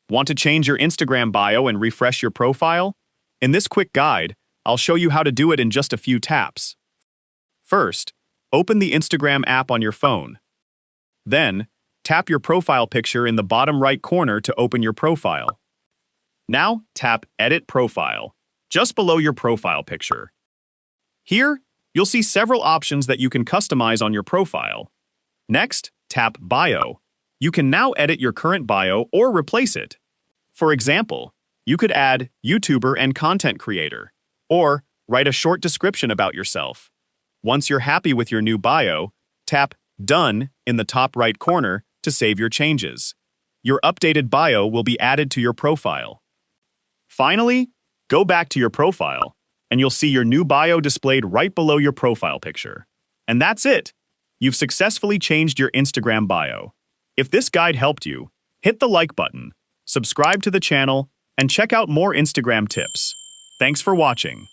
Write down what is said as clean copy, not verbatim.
Want to change your Instagram bio and refresh your profile? In this quick guide, I'll show you how to do it in just a few taps. First, open the Instagram app on your phone. Then, tap your profile picture in the bottom right corner to open your profile. Now, tap Edit Profile, just below your profile picture. Here, you'll see several options that you can customize on your profile. Next, tap Bio. You can now edit your current bio or replace it. For example, you could add YouTuber and content creator, or write a short description about yourself. Once you're happy with your new bio, tap Done in the top right corner to save your changes. Your updated bio will be added to your profile. Finally, go back to your profile, and you'll see your new bio displayed right below your profile picture. And that's it! You've successfully changed your Instagram bio. If this guide helped you, hit the like button, subscribe to the channel, and check out more Instagram tips. Thanks for watching.